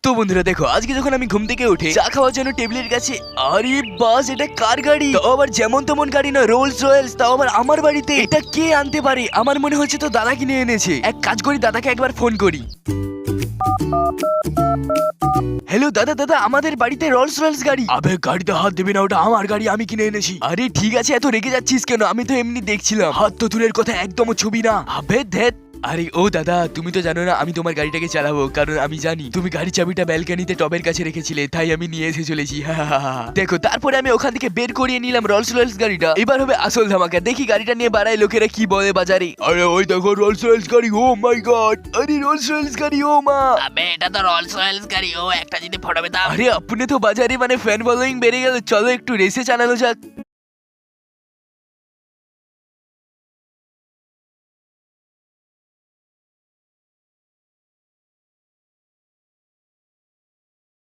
তো বন্ধুরা দেখো, আজকে যখন আমি ঘুম থেকে উঠে চা খাওয়ার জন্য টেবিলের কাছে, আরে বাস, এটা কার গাড়ি? তাও আবার যেমন তেমন গাড়ি না, রোলস রয়েলস, তাও আবার আমার বাড়িতে। এটা কে আনতে পারে? আমার মনে হচ্ছে তো দাদা কিনে এনেছে। এক কাজ করি, দাদাকে একবার ফোন করি। হ্যালো দাদা, দাদা আমাদের বাড়িতে রোলস রয়েলস গাড়ি। আবে গাড়িতে হাত দিবি না, ওটা আমার গাড়ি, আমি কিনে এনেছি। আরে ঠিক আছে, এত রেগে যাচ্ছিস কেন? আমি তো এমনি দেখছিলাম, হাত তো দূরের কথা, একদম ছবি না। আবে ধ্যাত। আরে ও দাদা, তুমি তো জানো না আমি তোমার গাড়িটাকে চালাবো, কারণ আমি জানি তুমি গাড়ির চাবিটা ব্যালকনিতে টবের কাছে রেখেছিলে, তাই আমি নিয়ে এসে চলেছি। দেখো, তারপরে আমি ওখান থেকে বের করিয়ে নিলাম রোলস রয়েলস গাড়িটা। এবার হবে আসল ধামাকা, দেখি গাড়িটা নিয়ে বাড়ায় লোকেরা কি বলে বাজারে। আরে ওই দেখো রোলস রয়েলস গাড়ি, ও মাই গড! আরে রোলস রয়েলস গাড়ি, ও মা! আবে এটা তো রোলস রয়েলস গাড়ি, ও একটা যদি ফটো পেতাম। আরে আপনি তো বাজারে মানে ফ্যান ফলোয়িং বেড়ে গেল, চলো একটু রেসে চালানো যাক।